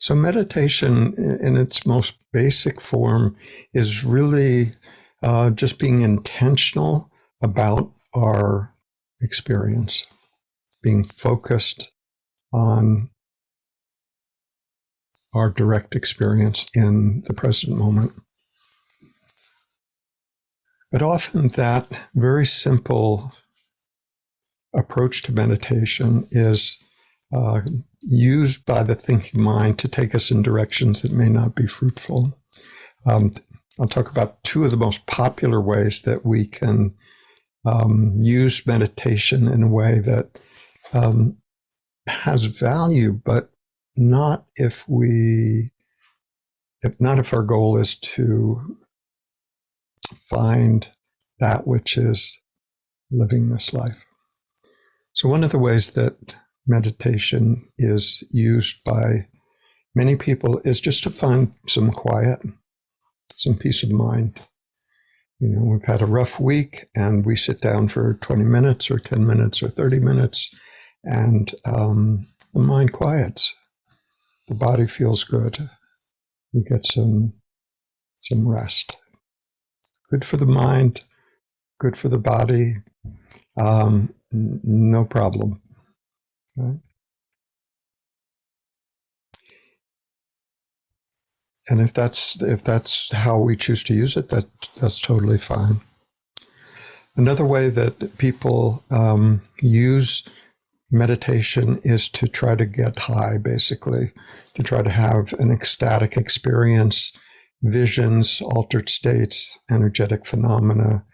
So meditation in its most basic form is really just being intentional about our experience, being focused on our direct experience in the present moment. But often that very simple approach to meditation is used by the thinking mind to take us in directions that may not be fruitful. I'll talk about two of the most popular ways that we can use meditation in a way that has value, but not if our goal is to find that which is living this life. So one of the ways that meditation is used by many people is just to find some quiet, some peace of mind. We've had a rough week and we sit down for 20 minutes or 10 minutes or 30 minutes and the mind quiets. The body feels good. We get some rest. Good for the mind, good for the body, no problem. Right? And if that's how we choose to use it, that's totally fine. Another way that people use meditation is to try to get high, basically, to try to have an ecstatic experience, visions, altered states, energetic phenomena.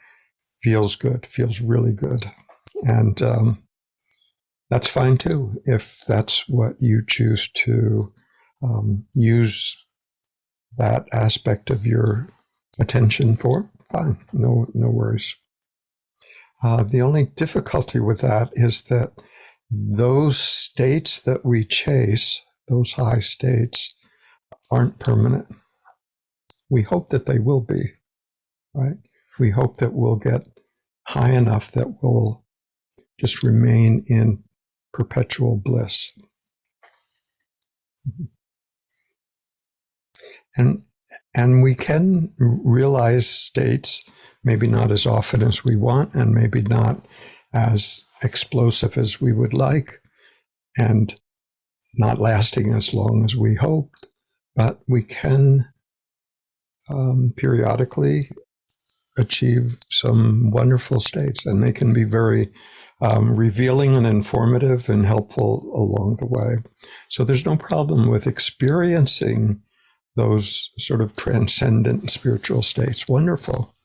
Feels good, feels really good. And that's fine too, if that's what you choose to use that aspect of your attention for. Fine, no worries. The only difficulty with that is that those states that we chase, those high states, aren't permanent. We hope that they will be, right? We hope that we'll get high enough that we'll just remain in perpetual bliss. And we can realize states, maybe not as often as we want, and maybe not as explosive as we would like, and not lasting as long as we hoped, but we can periodically achieve some wonderful states, and they can be very revealing and informative and helpful along the way. So there's no problem with experiencing those sort of transcendent spiritual states. Wonderful.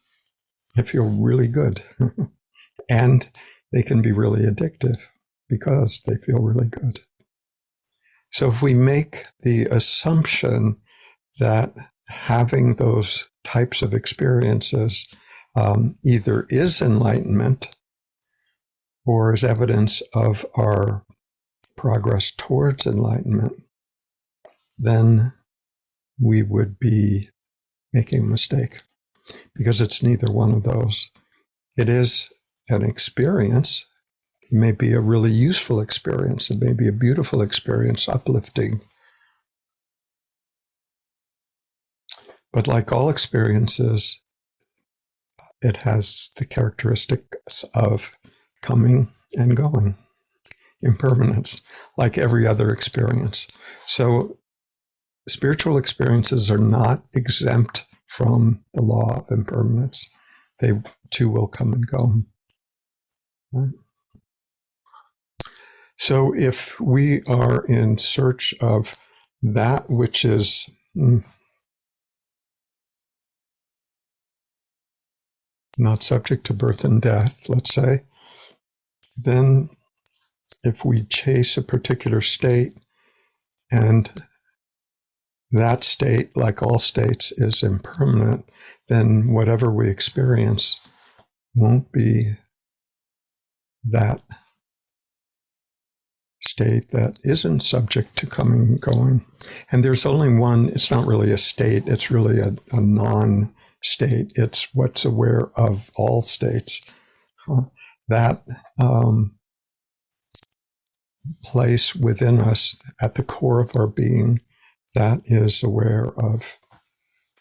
They feel really good. And they can be really addictive because they feel really good. So if we make the assumption that having those types of experiences either is enlightenment or is evidence of our progress towards enlightenment, then we would be making a mistake, because it's neither one of those. It is an experience. It may be a really useful experience. It may be a beautiful experience, uplifting. But like all experiences, it has the characteristics of coming and going, impermanence, like every other experience. So spiritual experiences are not exempt from the law of impermanence. They too will come and go. Right? So if we are in search of that which is not subject to birth and death, let's say, then if we chase a particular state, and that state, like all states, is impermanent, then whatever we experience won't be that state that isn't subject to coming and going. And there's only one. It's not really a state. It's really a non-state. It's what's aware of all states. That place within us at the core of our being that is aware of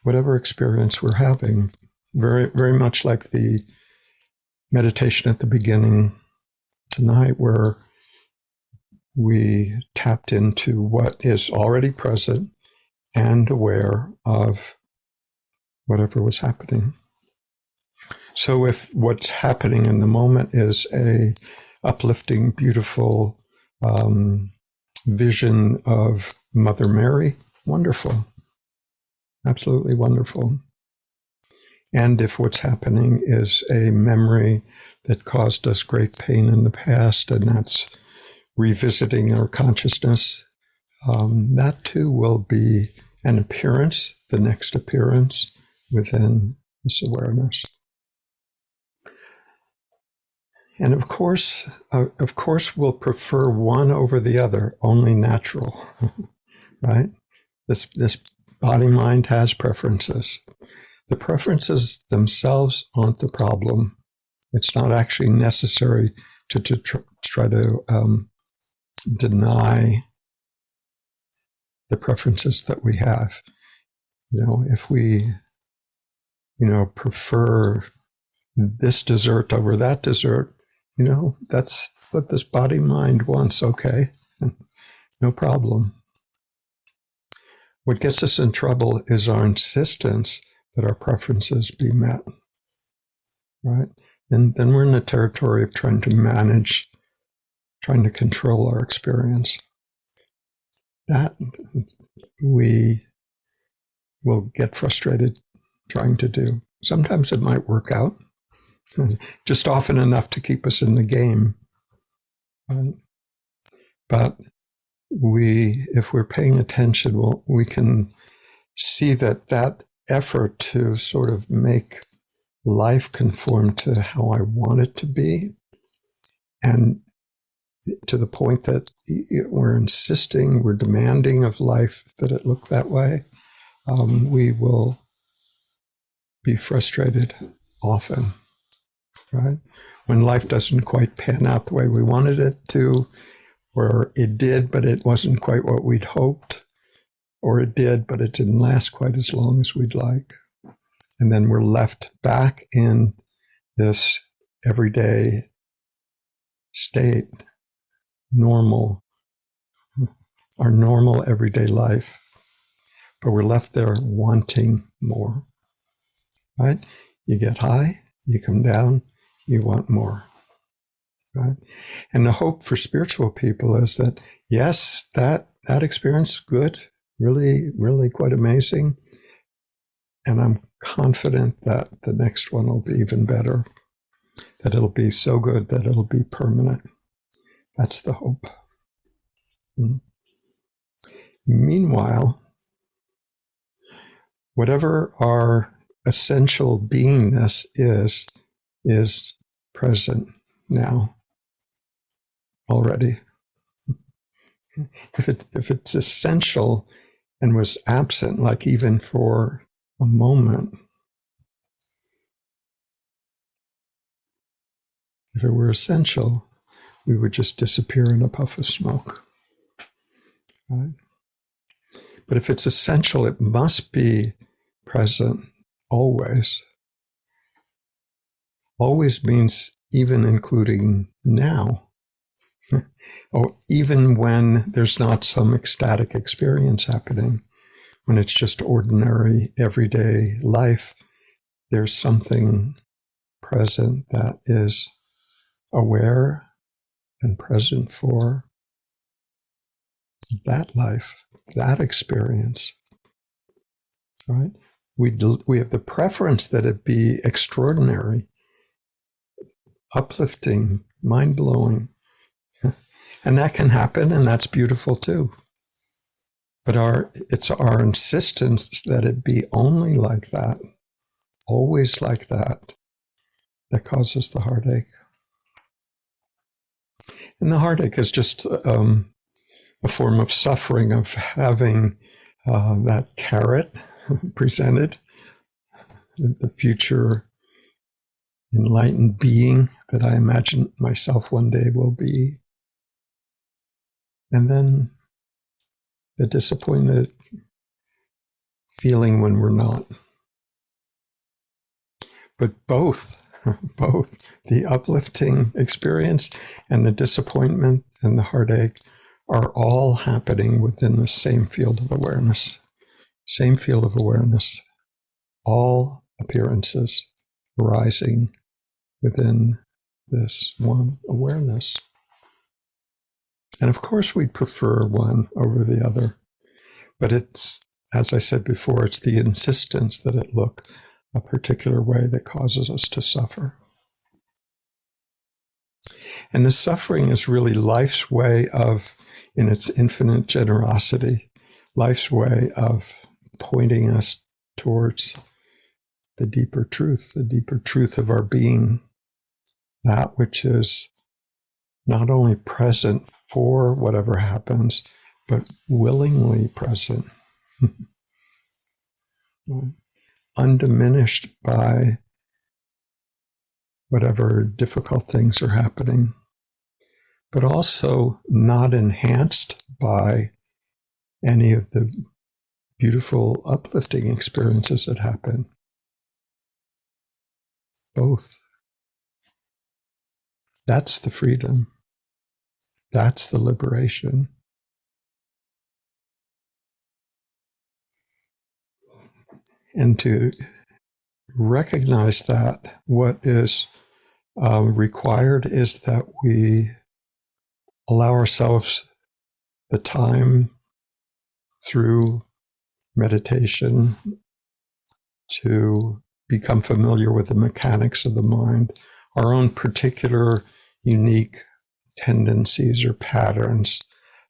whatever experience we're having. Very, very much like the meditation at the beginning tonight, where we tapped into what is already present and aware of whatever was happening. So if what's happening in the moment is a uplifting, beautiful vision of Mother Mary, wonderful, absolutely wonderful. And if what's happening is a memory that caused us great pain in the past, and that's revisiting our consciousness, that too will be an appearance, the next appearance within this awareness. And of course, we'll prefer one over the other, only natural, right? This body mind has preferences. The preferences themselves aren't the problem. It's not actually necessary to try to deny the preferences that we have. If we, prefer this dessert over that dessert, that's what this body mind wants. Okay, no problem. What gets us in trouble is our insistence that our preferences be met, right? Then we're in the territory of trying to manage, trying to control our experience. That we will get frustrated trying to do. Sometimes it might work out, just often enough to keep us in the game. Right? But if we're paying attention, we can see that effort to sort of make life conform to how I want it to be, and to the point that we're insisting, we're demanding of life that it look that way, we will be frustrated often, right? When life doesn't quite pan out the way we wanted it to, or it did, but it wasn't quite what we'd hoped, or it did, but it didn't last quite as long as we'd like. And then we're left back in this everyday state, our normal everyday life, but we're left there wanting more, right? You get high, you come down, you want more, right? And the hope for spiritual people is that, yes, that experience is good, really, really quite amazing. And I'm confident that the next one will be even better, that it'll be so good that it'll be permanent. That's the hope. Meanwhile, whatever our essential beingness is present now already. If it's essential and was absent, like even for a moment, if it were essential, we would just disappear in a puff of smoke. Right? But if it's essential, it must be present always. Always means even including now. Or even when there's not some ecstatic experience happening, when it's just ordinary, everyday life, there's something present that is aware and present for that life, that experience. Right? We have the preference that it be extraordinary, uplifting, mind-blowing. And that can happen, and that's beautiful too. But it's our insistence that it be only like that, always like that causes the heartache. And the heartache is just a form of suffering, of having that carrot presented, the future enlightened being that I imagine myself one day will be. And then the disappointed feeling when we're not. But both the uplifting experience and the disappointment and the heartache are all happening within the same field of awareness. Same field of awareness. All appearances arising within this one awareness. And of course, we'd prefer one over the other. But it's, as I said before, it's the insistence that it look a particular way that causes us to suffer. And the suffering is really life's way of, in its infinite generosity, life's way of pointing us towards the deeper truth of our being, that which is not only present for whatever happens, but willingly present, undiminished by whatever difficult things are happening, but also not enhanced by any of the beautiful, uplifting experiences that happen. Both. That's the freedom. That's the liberation. And to recognize that, what is required is that we allow ourselves the time through meditation to become familiar with the mechanics of the mind, our own particular unique tendencies or patterns.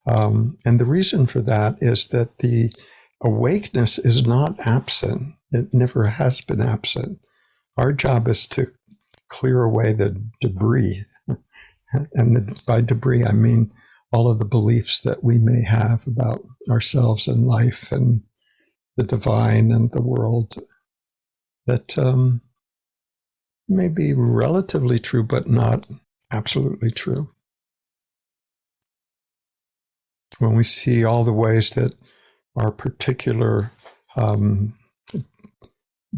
And the reason for that is that the awakeness is not absent. It never has been absent. Our job is to clear away the debris. And by debris, I mean all of the beliefs that we may have about ourselves and life and the divine and the world that may be relatively true, but not absolutely true. When we see all the ways that our particular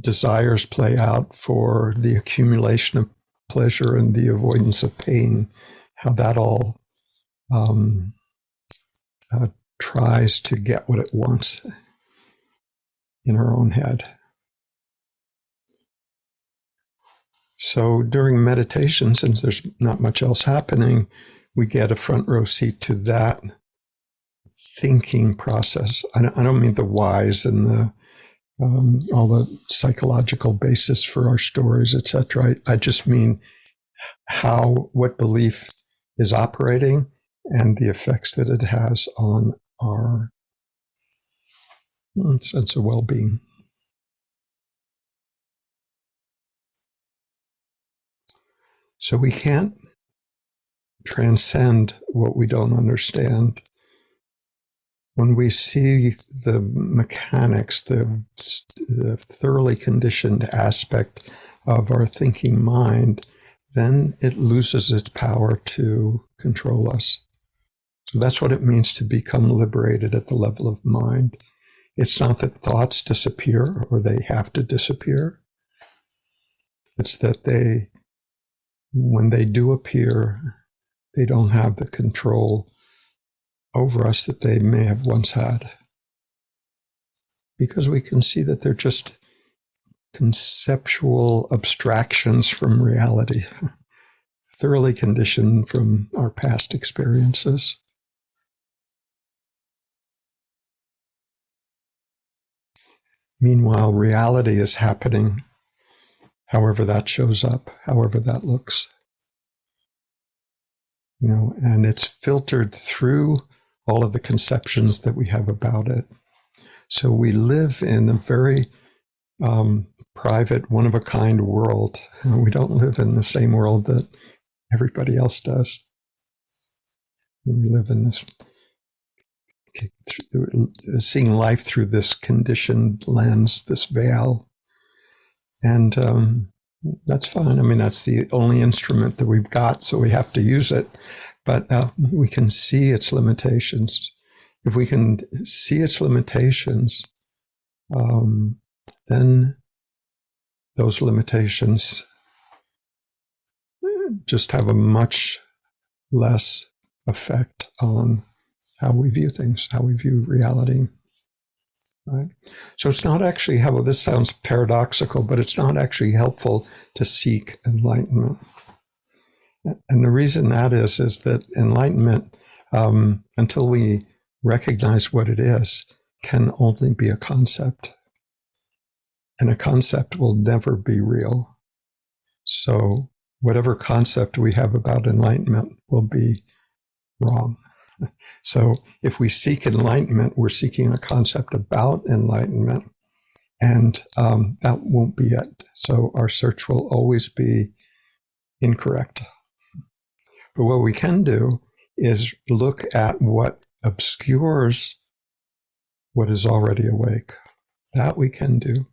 desires play out for the accumulation of pleasure and the avoidance of pain, how that all tries to get what it wants in our own head. So during meditation, since there's not much else happening, we get a front row seat to that thinking process. I don't mean the whys and the all the psychological basis for our stories, etc. I just mean what belief is operating and the effects that it has on our sense of well-being. So we can't transcend what we don't understand. When we see the mechanics, the thoroughly conditioned aspect of our thinking mind, then it loses its power to control us. So that's what it means to become liberated at the level of mind. It's not that thoughts disappear or they have to disappear. It's that when they do appear, they don't have the control over us that they may have once had. Because we can see that they're just conceptual abstractions from reality, thoroughly conditioned from our past experiences. Meanwhile, reality is happening, however that shows up, however that looks. And it's filtered through all of the conceptions that we have about it. So we live in a very private, one-of-a-kind world. We don't live in the same world that everybody else does. We live in this, seeing life through this conditioned lens, this veil. And that's fine. I mean, that's the only instrument that we've got, so we have to use it. But we can see its limitations. If we can see its limitations, then those limitations just have a much less effect on how we view things, how we view reality. Right? So it's not actually helpful. This sounds paradoxical, but it's not actually helpful to seek enlightenment. And the reason that is that enlightenment, until we recognize what it is, can only be a concept. And a concept will never be real. So whatever concept we have about enlightenment will be wrong. So if we seek enlightenment, we're seeking a concept about enlightenment, and that won't be it. So our search will always be incorrect. But what we can do is look at what obscures what is already awake. That we can do.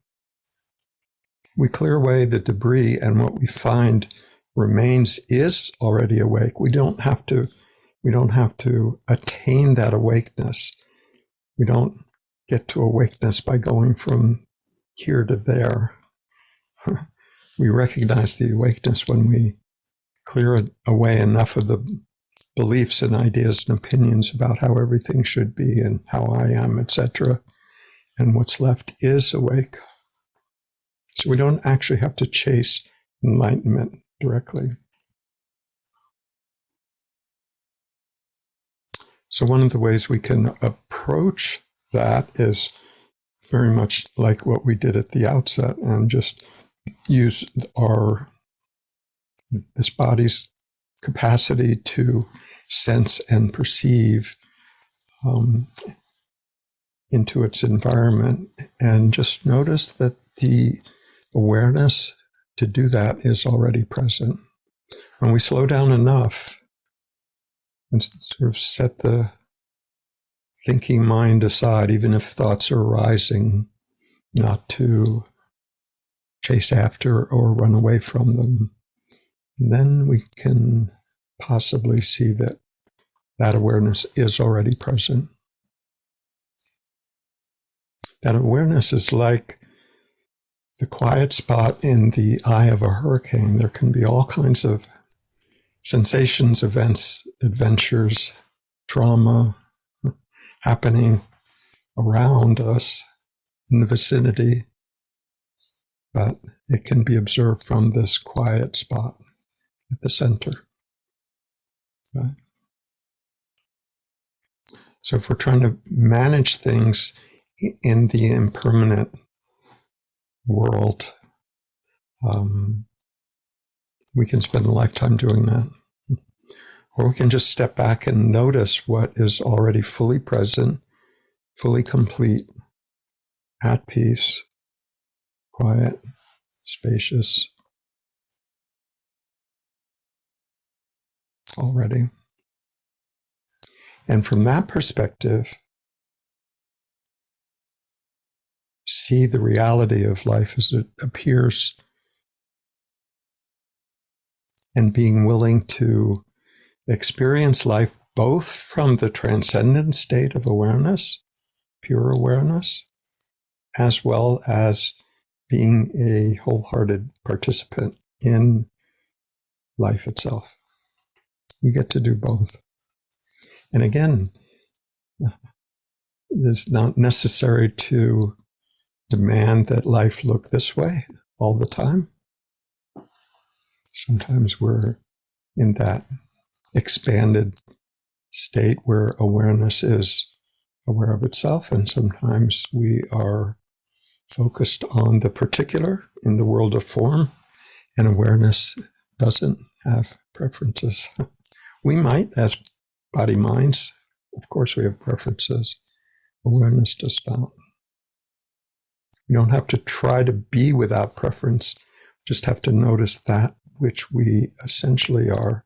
We clear away the debris, and what we find remains is already awake. We don't have to attain that awakeness. We don't get to awakeness by going from here to there. We recognize the awakeness when we clear away enough of the beliefs and ideas and opinions about how everything should be and how I am, etc. And what's left is awake. So we don't actually have to chase enlightenment directly. So one of the ways we can approach that is very much like what we did at the outset, and just use this body's capacity to sense and perceive into its environment, and just notice that the awareness to do that is already present. When we slow down enough and sort of set the thinking mind aside, even if thoughts are arising, not to chase after or run away from them, then we can possibly see that that awareness is already present. That awareness is like the quiet spot in the eye of a hurricane. There can be all kinds of sensations, events, adventures, trauma happening around us in the vicinity, but it can be observed from this quiet spot at the center. Right? So if we're trying to manage things in the impermanent world, we can spend a lifetime doing that. Or we can just step back and notice what is already fully present, fully complete, at peace, quiet, spacious, already. And from that perspective, see the reality of life as it appears, and being willing to experience life both from the transcendent state of awareness, pure awareness, as well as being a wholehearted participant in life itself. We get to do both. And again, it's not necessary to demand that life look this way all the time. Sometimes we're in that expanded state where awareness is aware of itself, and sometimes we are focused on the particular in the world of form, and awareness doesn't have preferences. We might, as body minds, of course we have preferences. Awareness does not. We don't have to try to be without preference, just have to notice that which we essentially are